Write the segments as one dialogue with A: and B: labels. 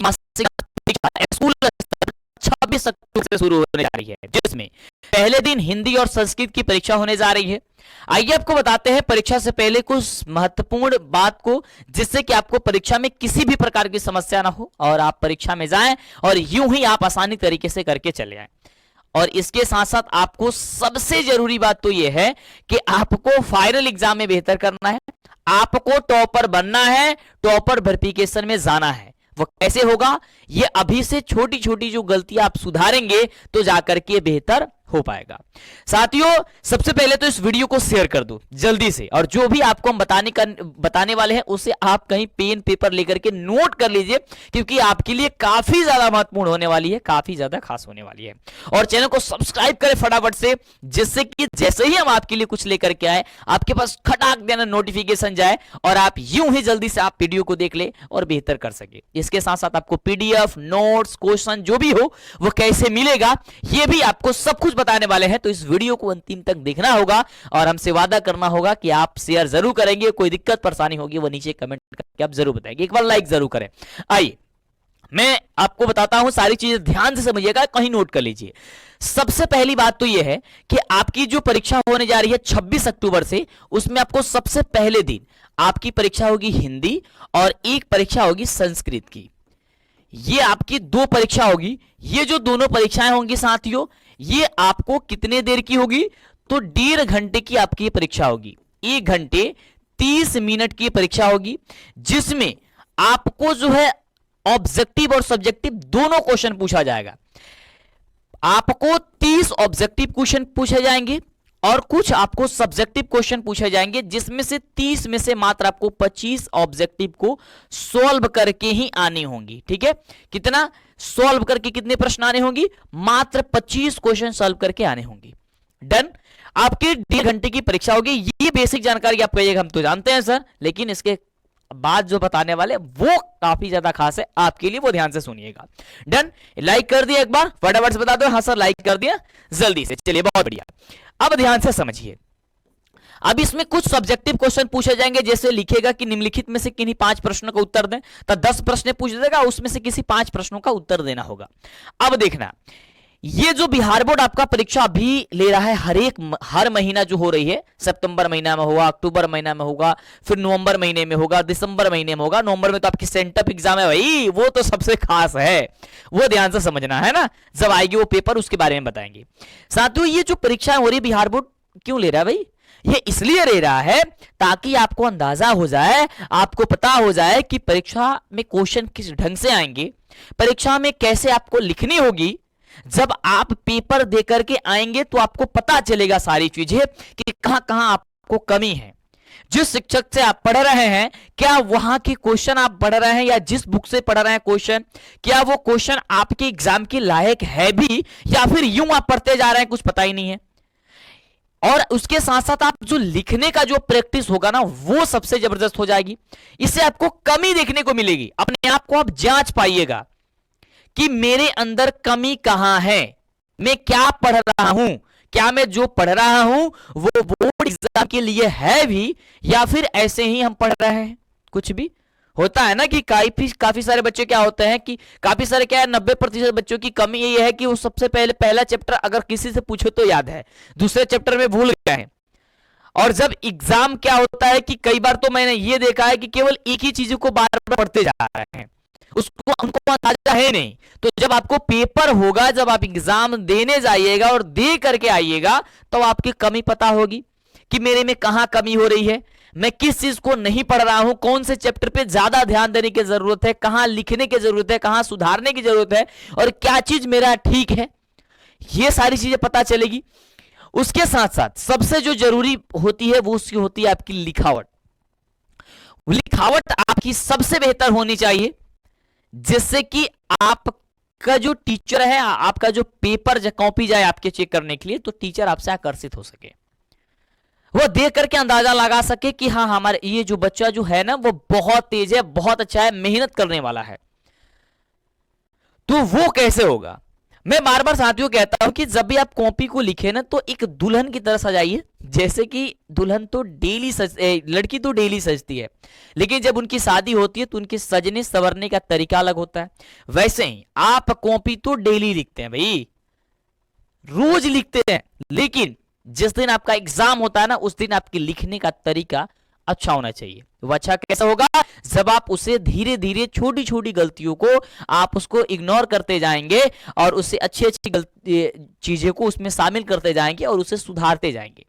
A: मासिक परीक्षा स्कूल 26 अक्टूबर से शुरू होने जा रही है, जिसमें पहले दिन हिंदी और संस्कृत की परीक्षा होने जा रही है। आइए आपको बताते हैं परीक्षा से पहले कुछ महत्वपूर्ण बात को, जिससे कि आपको परीक्षा में किसी भी प्रकार की समस्या ना हो और आप परीक्षा में जाएं और यूं ही आप आसानी तरीके से करके चले आएं। और इसके साथ साथ आपको सबसे जरूरी बात तो यह है कि आपको फाइनल एग्जाम में बेहतर करना है, आपको टॉपर बनना है, टॉपर वेरिफिकेशन में जाना है। वो कैसे होगा? ये अभी से छोटी छोटी जो गलतियां आप सुधारेंगे तो जाकर के बेहतर हो पाएगा। साथियों, सबसे पहले तो इस वीडियो को शेयर कर दो जल्दी से, और जो भी आपको हम बताने वाले हैं उसे आप कहीं पेन पेपर लेकर के नोट कर लीजिए, क्योंकि आपके लिए काफी ज्यादा महत्वपूर्ण होने वाली है, काफी ज्यादा खास होने वाली है। और चैनल को सब्सक्राइब करें फटाफट से, जिससे कि जैसे ही हम आपके लिए कुछ लेकर के आए आपके पास खटाक देना नोटिफिकेशन जाए और आप यूं ही जल्दी से आप वीडियो को देख ले और बेहतर कर सके। इसके साथ साथ आपको पीडीएफ, नोट्स, क्वेश्चन जो भी हो वो कैसे मिलेगा ये भी आपको सब कुछ बताने वाले हैं। तो इस वीडियो को अंतिम तक देखना होगा और हमसे वादा करना होगा कि आप शेयर जरूर करेंगे। कोई दिक्कत परेशानी होगी वो नीचे कमेंट करके आप जरूर बताएंगे, एक बार लाइक जरूर करें। आइए मैं आपको बताता हूं, सारी चीजें ध्यान से समझिएगा, कहीं नोट कर लीजिए। सबसे पहली बात तो यह है कि आपकी जो परीक्षा होने जा रही है 26 अक्टूबर से, उसमें आपको सबसे पहले दिन आपकी परीक्षा होगी हिंदी और एक परीक्षा होगी संस्कृत की। ये आपकी दो परीक्षा होगी। ये जो दोनों परीक्षाएं होंगी साथियों, ये आपको कितने देर की होगी? तो 1.5 घंटे की आपकी परीक्षा होगी। 1 घंटे 30 मिनट की परीक्षा होगी, जिसमें आपको जो है ऑब्जेक्टिव और सब्जेक्टिव दोनों क्वेश्चन पूछा जाएगा। आपको 30 ऑब्जेक्टिव क्वेश्चन पूछे जाएंगे और कुछ आपको सब्जेक्टिव क्वेश्चन पूछे जाएंगे, जिसमें से 30 में से मात्र आपको 25 ऑब्जेक्टिव को सॉल्व करके ही आनी होंगी। ठीक है, कितना सॉल्व करके कितने प्रश्न आने होंगी? मात्र 25 क्वेश्चन सॉल्व करके आने होंगी। डन। आपकी 1.5 घंटे की परीक्षा होगी। ये बेसिक जानकारी आप कहिएगा हम तो जानते हैं सर, लेकिन इसके बाद जो बताने वाले वो काफी ज्यादा खास है आपके लिए, वो ध्यान से सुनिएगा। डन। लाइक कर दिया एक बार फटाफट से बता दो। हाँ सर लाइक कर दिया जल्दी से, चलिए बहुत बढ़िया। अब ध्यान से समझिए, अब इसमें कुछ सब्जेक्टिव क्वेश्चन पूछे जाएंगे, जैसे लिखेगा कि निम्नलिखित में से किन्हीं 5 प्रश्नों का उत्तर दें, तो 10 प्रश्न पूछ देगा, उसमें से किसी 5 प्रश्नों का उत्तर देना होगा। अब देखना, ये जो बिहार बोर्ड आपका परीक्षा अभी ले रहा है, हर महीना जो हो रही है, सितंबर महीना में होगा, अक्टूबर महीना में होगा, फिर नवंबर महीने में होगा, दिसंबर महीने में होगा। नवंबर में तो आपकी सेंटअप एग्जाम है भाई, वो तो सबसे खास है, वो ध्यान से समझना है ना। जब आएगी वो पेपर उसके बारे में बताएंगे। साथियों, ये जो परीक्षा हो रही है बिहार बोर्ड क्यों ले रहा है भाई? ये इसलिए ले रहा है ताकि आपको अंदाजा हो जाए, आपको पता हो जाए कि परीक्षा में क्वेश्चन किस ढंग से आएंगे, परीक्षा में कैसे आपको लिखनी होगी। जब आप पेपर देकर के आएंगे तो आपको पता चलेगा सारी चीजें कि कहां कहां आपको कमी है। जिस शिक्षक से आप पढ़ रहे हैं, क्या वहां के क्वेश्चन आप पढ़ रहे हैं, या जिस बुक से पढ़ रहे हैं क्वेश्चन, क्या वो क्वेश्चन आपके एग्जाम के लायक है भी, या फिर यूं आप पढ़ते जा रहे हैं कुछ पता ही नहीं है। और उसके साथ साथ आप जो लिखने का जो प्रैक्टिस होगा ना, वो सबसे जबरदस्त हो जाएगी। इससे आपको कमी देखने को मिलेगी। अपने आप को आप जांच पाइएगा कि मेरे अंदर कमी कहां है, मैं क्या पढ़ रहा हूं, क्या मैं जो पढ़ रहा हूं वो बोर्ड एग्जाम के लिए है भी, या फिर ऐसे ही हम पढ़ रहे हैं। कुछ भी होता है ना कि काफी सारे बच्चे क्या होते हैं कि काफी सारे क्या है, 90% बच्चों की कमी ये है कि वो सबसे पहले पहला चैप्टर अगर किसी से पूछो तो याद है, दूसरे चैप्टर में भूल गए हैं। और जब एग्जाम क्या होता है कि कई बार तो मैंने ये देखा है कि केवल एक ही चीज को बार बार पढ़ते जा रहे हैं, उसको उनको अंदाजा है नहीं। तो जब आपको पेपर होगा, जब आप एग्जाम देने जाइएगा और दे करके आइएगा, तो आपकी कमी पता होगी कि मेरे में कहां कमी हो रही है, मैं किस चीज को नहीं पढ़ रहा हूं, कौन से चैप्टर पे ज्यादा ध्यान देने की जरूरत है, कहां लिखने की जरूरत है, कहां सुधारने की जरूरत है, और क्या चीज मेरा ठीक है। ये सारी चीजें पता चलेगी। उसके साथ साथ सबसे जो जरूरी होती है वो उसकी होती है आपकी लिखावट। लिखावट आपकी सबसे बेहतर होनी चाहिए, जिससे कि आपका जो टीचर है, आपका जो पेपर कॉपी जाए आपके चेक करने के लिए, तो टीचर आपसे आकर्षित हो सके, वो देख करके अंदाजा लगा सके कि हाँ हमारे ये जो बच्चा जो है ना वो बहुत तेज है, बहुत अच्छा है, मेहनत करने वाला है। तो वो कैसे होगा? मैं बार बार साथियों कहता हूं कि जब भी आप कॉपी को लिखे ना तो एक दुल्हन की तरह सजाइए। जैसे कि दुल्हन तो लड़की तो डेली सजती है, लेकिन जब उनकी शादी होती है तो उनके सजने संवरने का तरीका अलग होता है। वैसे ही आप कॉपी तो डेली लिखते हैं भाई, रोज लिखते हैं, लेकिन जिस दिन आपका एग्जाम होता है ना उस दिन आपके लिखने का तरीका अच्छा होना चाहिए। वो अच्छा कैसा होगा? जब आप उसे धीरे धीरे छोटी छोटी गलतियों को आप उसको इग्नोर करते जाएंगे और उससे अच्छी अच्छी चीजें को उसमें शामिल करते जाएंगे और उसे सुधारते जाएंगे।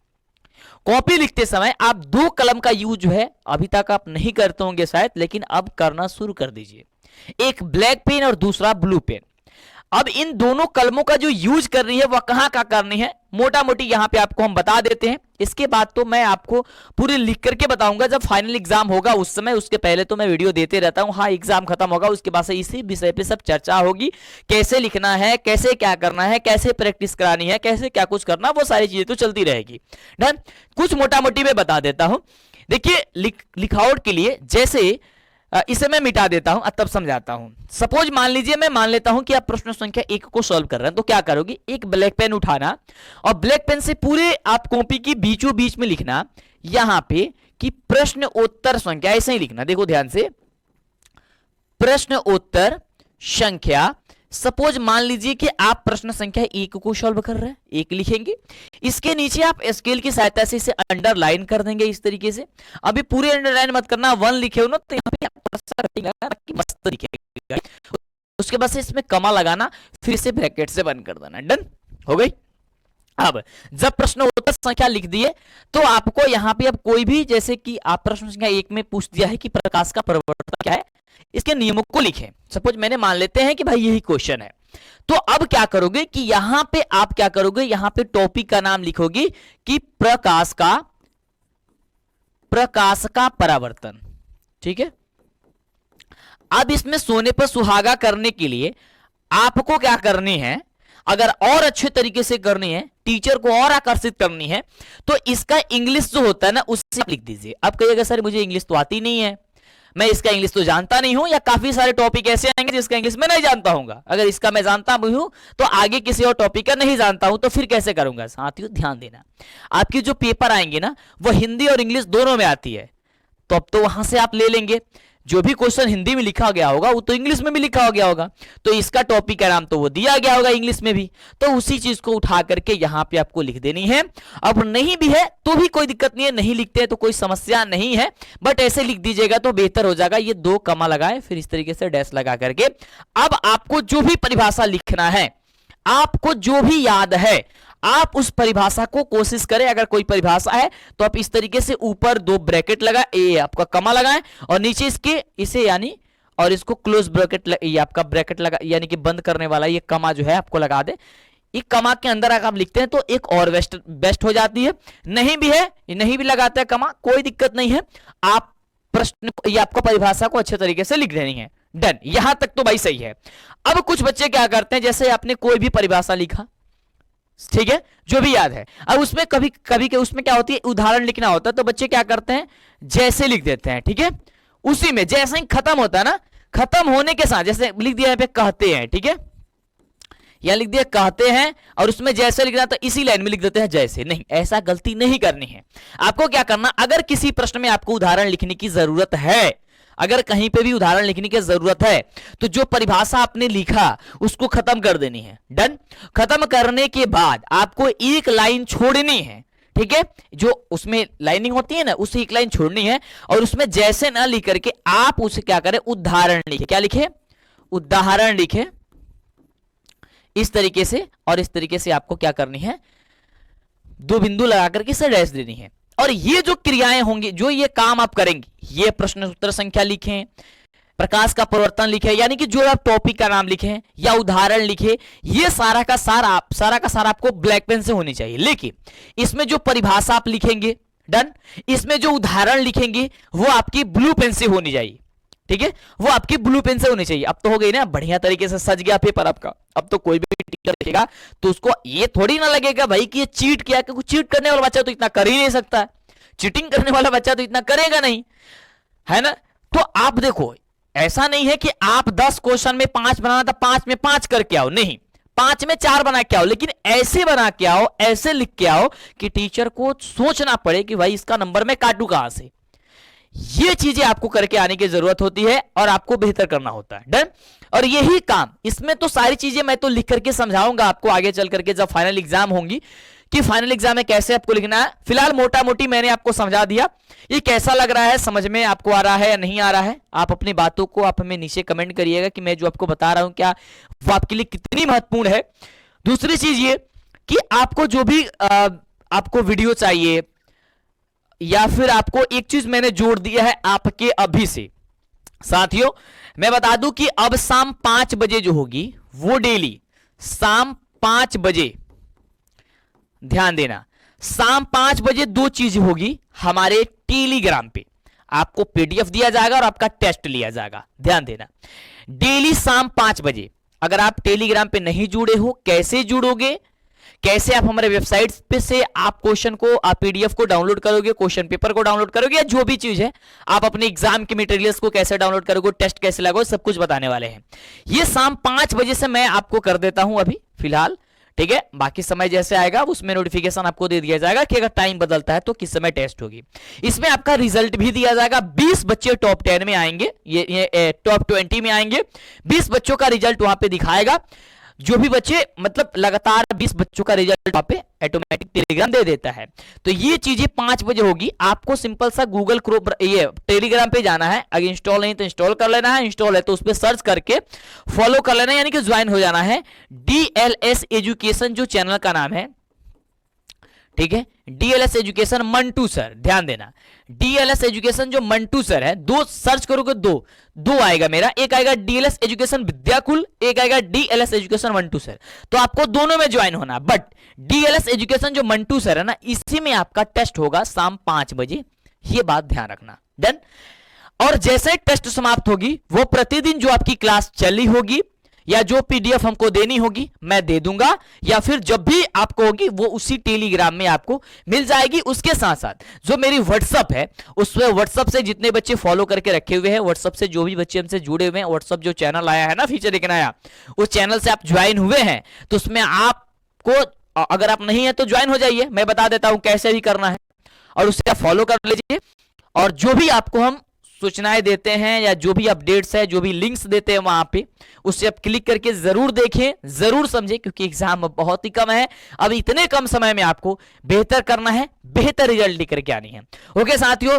A: कॉपी लिखते समय आप दो कलम का यूज जो है अभी तक आप नहीं करते होंगे शायद, लेकिन अब करना शुरू कर दीजिए। एक ब्लैक पेन और दूसरा ब्लू पेन। अब इन दोनों कलमों का जो यूज करनी है वह कहां कहां करनी है मोटा मोटी यहां पे आपको हम बता देते हैं। इसके बाद तो मैं आपको पूरी लिख करके बताऊंगा जब फाइनल एग्जाम होगा उस समय। उसके पहले तो मैं वीडियो देते रहता हूं। हाँ, एग्जाम खत्म होगा उसके बाद से इसी विषय पे सब चर्चा होगी, कैसे लिखना है, कैसे क्या करना है, कैसे प्रैक्टिस करानी है, कैसे क्या कुछ करना, वो सारी चीजें तो चलती रहेगी। डन। कुछ मोटा मोटी मैं बता देता हूं। देखिए लिखावट के लिए जैसे इसे मैं मिटा देता हूं, तब समझाता हूं। सपोज मान लीजिए मैं मान लेता हूं कि आप प्रश्न संख्या 1 को सॉल्व कर रहे हैं, तो क्या करोगे? एक ब्लैक पेन उठाना और ब्लैक पेन से पूरे आप कॉपी की बीचों बीच में लिखना यहां पे कि प्रश्न उत्तर संख्या, ऐसे ही लिखना। देखो ध्यान से, प्रश्न उत्तर संख्या। सपोज मान लीजिए कि आप प्रश्न संख्या 1 को सॉल्व कर रहे हैं, 1 लिखेंगे। इसके नीचे आप स्केल की सहायता से इसे अंडरलाइन कर देंगे इस तरीके से। अभी पूरे अंडरलाइन मत करना, 1 लिखे हो ना तो यहाँ पे मस्त दिखेगा। उसके बाद से इसमें कमा लगाना, फिर से ब्रैकेट से बंद कर देना। डन हो गई। अब जब प्रश्न उत्तर संख्या लिख दिए तो आपको यहां पे अब कोई भी, जैसे कि आप प्रश्न संख्या 1 में पूछ दिया है कि प्रकाश का परिवर्तन क्या है, इसके नियमों को लिखें। सपोज मैंने मान लेते हैं कि भाई यही क्वेश्चन है, तो अब क्या करोगे कि यहां पे आप क्या करोगे, यहां पे टॉपिक का नाम लिखोगे कि प्रकाश का परावर्तन। ठीक है। अब इसमें सोने पर सुहागा करने के लिए आपको क्या करनी है, अगर और अच्छे तरीके से करनी है, टीचर को और आकर्षित करनी है, तो इसका इंग्लिश जो होता है ना उससे लिख दीजिए। अब कहिएगा सर मुझे इंग्लिश तो आती नहीं है, मैं इसका इंग्लिश तो जानता नहीं हूं, या काफी सारे टॉपिक ऐसे आएंगे जिसका इंग्लिश मैं नहीं जानता हूंगा। अगर इसका मैं जानता भी हूं तो आगे किसी और टॉपिक का नहीं जानता हूं, तो फिर कैसे करूंगा? साथियों ध्यान देना, आपकी जो पेपर आएंगे ना वो हिंदी और इंग्लिश दोनों में आती है, तो अब तो वहां से आप ले लेंगे। जो भी क्वेश्चन हिंदी में लिखा गया होगा वो तो इंग्लिश में भी लिखा हो गया होगा, तो इसका टॉपिक का नाम तो वो दिया गया होगा इंग्लिश में भी, तो उसी चीज को उठा करके यहां पे आपको लिख देनी है। अब नहीं भी है तो भी कोई दिक्कत नहीं है, नहीं लिखते हैं तो कोई समस्या नहीं है, बट ऐसे लिख दीजिएगा तो बेहतर हो जाएगा। ये 2 कमा लगाए, फिर इस तरीके से डैश लगा करके अब आपको जो भी परिभाषा लिखना है, आपको जो भी याद है, आप उस परिभाषा को कोशिश करें। अगर कोई परिभाषा है तो आप इस तरीके से ऊपर 2 ब्रैकेट लगाए, ये आपका कमा लगाएं, और नीचे इसके इसे यानी और इसको क्लोज ब्रैकेट, ये आपका ब्रैकेट लगा यानी कि बंद करने वाला ये कमा जो है आपको लगा दे। एक कमा के अंदर अगर आप लिखते हैं तो एक और बेस्ट हो जाती है। नहीं भी है, नहीं भी लगाते हैं कमा, कोई दिक्कत नहीं है। आप प्रश्न ये आपको परिभाषा को अच्छे तरीके से लिख देनी है। डन, यहां तक तो भाई सही है। अब कुछ बच्चे क्या करते हैं, जैसे आपने कोई भी परिभाषा लिखा, ठीक है, जो भी याद है, अब उसमें कभी कभी के उसमें क्या होती है, उदाहरण लिखना होता है, तो बच्चे क्या करते हैं जैसे लिख देते हैं। ठीक है, उसी में जैसे ही खत्म होता है ना, खत्म होने के साथ जैसे लिख दिया यहाँ पे कहते हैं, ठीक है, या लिख दिया कहते हैं और उसमें जैसे लिखना तो इसी लाइन में लिख देते हैं जैसे। नहीं, ऐसा गलती नहीं करनी है। आपको क्या करना, अगर किसी प्रश्न में आपको उदाहरण लिखने की जरूरत है, अगर कहीं पे भी उदाहरण लिखने की जरूरत है, तो जो परिभाषा आपने लिखा उसको खत्म कर देनी है। डन। खत्म करने के बाद आपको एक लाइन छोड़नी है, ठीक है, जो उसमें लाइनिंग होती है ना उसे एक लाइन छोड़नी है, और उसमें जैसे ना लिख करके आप उसे क्या करें, उदाहरण लिखे। क्या लिखे? उदाहरण लिखे इस तरीके से, और इस तरीके से आपको क्या करनी है, 2 बिंदु लगा करके इसे डैश देनी है। और ये जो क्रियाएं होंगी, जो ये काम आप करेंगे, ये प्रश्न उत्तर संख्या लिखें, प्रकाश का परिवर्तन लिखे, यानी कि जो आप टॉपिक का नाम लिखें या उदाहरण लिखे, ये सारा का सारा आपको ब्लैक पेन से होनी चाहिए। लेकिन इसमें जो परिभाषा आप लिखेंगे, डन, इसमें जो उदाहरण लिखेंगे वो आपकी ब्लू पेन से होनी चाहिए। ठीक है, वो आपकी ब्लू पेन से होनी चाहिए। अब तो हो गई ना, बढ़िया तरीके से सज गया पेपर आपका। अब तो कोई भी टीचर देखेगा तो उसको ये थोड़ी ना लगेगा भाई कि ये चीट किया, क्योंकि चीट करने वाला बच्चा तो इतना कर ही नहीं सकता, चीटिंग करने वाला बच्चा तो इतना करेगा नहीं, है ना। तो आप देखो, ऐसा नहीं है कि आप 10 क्वेश्चन में 5 बनाना था 5 में 5 करके आओ, नहीं, 5 में 4 बना के आओ, लेकिन ऐसे बना के आओ, ऐसे लिख के आओ कि टीचर को सोचना पड़े कि भाई इसका नंबर मैं काटू कहां से। ये चीजें आपको करके आने की जरूरत होती है और आपको बेहतर करना होता है। डन। और यही काम इसमें तो सारी चीजें मैं तो लिख करके समझाऊंगा आपको आगे चल करके जब फाइनल एग्जाम होंगी कि फाइनल एग्जाम में कैसे आपको लिखना है। फिलहाल मोटा मोटी मैंने आपको समझा दिया। ये कैसा लग रहा है, समझ में आपको आ रहा है या नहीं आ रहा है? आप अपनी बातों को आप हमें नीचे कमेंट करिएगा कि मैं जो आपको बता रहा हूं क्या वो आपके लिए कितनी महत्वपूर्ण है। दूसरी चीज ये कि आपको जो भी आपको वीडियो चाहिए या फिर आपको एक चीज मैंने जोड़ दिया है आपके अभी से। साथियों मैं बता दूं कि अब शाम 5 बजे जो होगी वो डेली शाम 5 बजे, ध्यान देना, शाम 5 बजे 2 चीज होगी हमारे टेलीग्राम पे। आपको पीडीएफ दिया जाएगा और आपका टेस्ट लिया जाएगा। ध्यान देना, डेली शाम 5 बजे। अगर आप टेलीग्राम पे नहीं जुड़े हो, कैसे जुड़ोगे, कैसे आप हमारे वेबसाइट पे से आप क्वेश्चन को, आप पीडीएफ को डाउनलोड करोगे, क्वेश्चन पेपर को डाउनलोड करोगे, या जो भी चीज है आप अपने एग्जाम के मटेरियल्स को कैसे डाउनलोड करोगे, टेस्ट कैसे लगाओगे, सब कुछ बताने वाले हैं। ये शाम 5 बजे से मैं आपको कर देता हूं अभी फिलहाल, ठीक है। बाकी समय जैसे आएगा उसमें नोटिफिकेशन आपको दे दिया जाएगा कि अगर टाइम बदलता है तो किस समय टेस्ट होगी। इसमें आपका रिजल्ट भी दिया जाएगा। 20 बच्चे टॉप 10 में आएंगे, ये टॉप 20 में आएंगे। 20 बच्चों का रिजल्ट वहां पे दिखाएगा। जो भी बच्चे मतलब लगातार 20 बच्चों का रिजल्ट वहां पे ऑटोमेटिक टेलीग्राम दे देता है। तो ये चीजें 5 बजे होगी। आपको सिंपल सा गूगल क्रोम ये टेलीग्राम पे जाना है। अगर इंस्टॉल नहीं तो इंस्टॉल कर लेना है, इंस्टॉल है तो उस पर सर्च करके फॉलो कर लेना है, यानी कि ज्वाइन हो जाना है। डीएलएस एजुकेशन जो चैनल का नाम है, ठीक है, डीएलएस एजुकेशन मंटू सर, ध्यान देना, डीएलएस एजुकेशन जो मंटू सर है, 2 सर्च करोगे, दो आएगा मेरा, एक आएगा डीएलएस एजुकेशन विद्याकुल, एक आएगा डीएलएस एजुकेशन मंटू सर। तो आपको दोनों में ज्वाइन होना। बट डीएलएस एजुकेशन जो मंटू सर है ना, इसी में आपका टेस्ट होगा शाम 5 बजे, ये बात ध्यान रखना। डन। और जैसे टेस्ट समाप्त होगी वो प्रतिदिन जो आपकी क्लास चली होगी या जो पीडीएफ हमको देनी होगी मैं दे दूंगा, या फिर जब भी आपको होगी वो उसी टेलीग्राम में आपको मिल जाएगी। उसके साथ साथ जो मेरी व्हाट्सअप है, उसमें व्हाट्सअप से जितने बच्चे फॉलो करके रखे हुए हैं, व्हाट्सअप से जो भी बच्चे हमसे जुड़े हुए हैं, व्हाट्सअप जो चैनल आया है ना, फीचर एक नया, उस चैनल से आप ज्वाइन हुए हैं तो उसमें आपको, अगर आप नहीं है तो ज्वाइन हो जाइए। मैं बता देता हूं कैसे भी करना है और उससे आप फॉलो कर लीजिए। और जो भी आपको हम सूचनाएं देते हैं या जो भी अपडेट्स है, जो भी लिंक्स देते हैं वहां पे, उससे आप क्लिक करके जरूर देखें, जरूर समझें, क्योंकि एग्जाम बहुत ही कम है। अब इतने कम समय में आपको बेहतर करना है, बेहतर रिजल्ट लेकर के आनी है। ओके साथियों,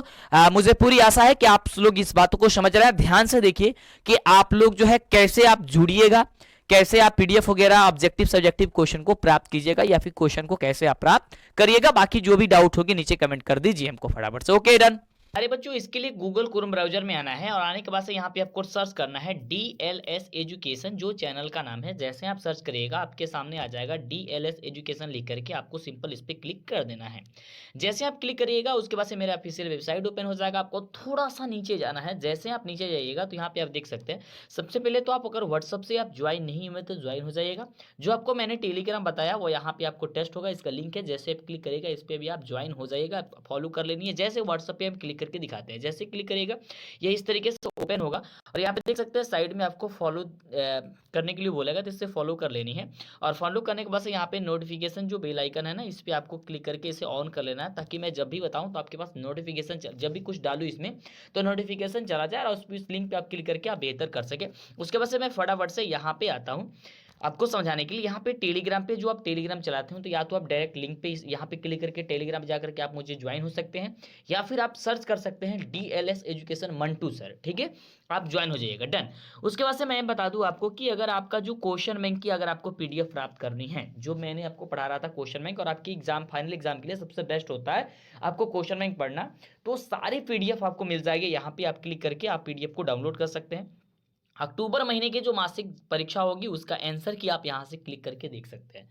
A: मुझे पूरी आशा है कि आप लोग इस बातों को समझ रहे हैं। ध्यान से देखिए कि आप लोग जो है कैसे आप जुड़िएगा, कैसे आप पीडीएफ वगैरह ऑब्जेक्टिव सब्जेक्टिव क्वेश्चन को प्राप्त कीजिएगा या फिर क्वेश्चन को कैसे आप प्राप्त करिएगा। बाकी जो भी डाउट होगी नीचे कमेंट कर दीजिए हमको फटाफट से। Okay done. अरे बच्चों, इसके लिए गूगल क्रोम ब्राउजर में आना है और आने के बाद से यहाँ पे आपको सर्च करना है डीएलएस एजुकेशन जो चैनल का नाम है। जैसे आप सर्च करिएगा आपके सामने आ जाएगा डीएलएस एजुकेशन लिख करके, आपको सिंपल इस पर क्लिक कर देना है। जैसे आप क्लिक करिएगा उसके बाद से मेरा ऑफिशियल वेबसाइट ओपन हो जाएगा। आपको थोड़ा सा नीचे जाना है। जैसे आप नीचे जाइएगा तो यहाँ पे आप देख सकते हैं, सबसे पहले तो आप अगर व्हाट्सअप से आप ज्वाइन नहीं हुए तो ज्वाइन हो जाइएगा। जो आपको मैंने टेलीग्राम बताया वो यहाँ पे आपको टेस्ट होगा, इसका लिंक है। जैसे आप क्लिक करेगा इस पर भी आप ज्वाइन हो जाइएगा, फॉलो कर लेनी है। जैसे व्हाट्सअप पे हम क्लिक करके दिखाते हैं, जैसे क्लिक करिएगा ये इस तरीके से ओपन होगा और यहाँ पे देख सकते हैं साइड में आपको फॉलो करने के लिए बोलेगा, तो इससे फॉलो कर लेनी है। और फॉलो करने के बाद यहाँ पे नोटिफिकेशन जो बेल आइकन है ना, इस पे आपको क्लिक करके इसे ऑन कर लेना है, ताकि मैं जब भी बताऊं तो आपके पास नोटिफिकेशन, जब भी कुछ डालूं इसमें तो नोटिफिकेशन चला जाए और उस लिंक पे आप क्लिक करके आप बेहतर कर सके। उसके बाद से मैं फटाफट से यहाँ पे आता हूँ आपको समझाने के लिए। यहाँ पे टेलीग्राम पे जो आप टेलीग्राम चलाते हो तो या तो आप डायरेक्ट लिंक पे यहाँ पे क्लिक करके टेलीग्राम जा करके आप मुझे ज्वाइन हो सकते हैं, या फिर आप सर्च कर सकते हैं डीएलएस एजुकेशन मंटू सर, ठीक है, आप ज्वाइन हो जाइएगा। डन। उसके बाद से मैं बता दूं आपको कि अगर आपका जो क्वेश्चन बैंक की अगर आपको पीडीएफ प्राप्त करनी है, जो मैंने आपको पढ़ा रहा था क्वेश्चन बैंक, और आपकी एग्जाम फाइनल एग्जाम के लिए सबसे बेस्ट होता है आपको क्वेश्चन बैंक पढ़ना, तो सारी पीडीएफ आपको मिल जाएगी। यहाँ पे आप क्लिक करके आप पीडीएफ को डाउनलोड कर सकते हैं। अक्टूबर महीने की जो मासिक परीक्षा होगी उसका आंसर की आप यहां से क्लिक करके देख सकते हैं,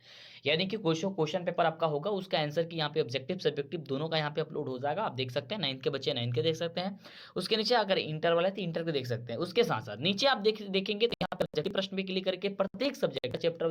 A: यानी कि क्वेश्चन पेपर आपका होगा उसका आंसर की यहाँ पे ऑब्जेक्टिव सब्जेक्टिव दोनों का यहाँ पे अपलोड हो जाएगा। आप देख सकते हैं 9th के बच्चे 9th के देख सकते हैं। उसके नीचे अगर इंटर वाला है तो इंटर के देख सकते हैं। उसके साथ साथ नीचे आप देखेंगे तो यहाँ पे ऑब्जेक्टिव प्रश्न भी क्लिक करके प्रत्येक सब्जेक्ट चैप्टर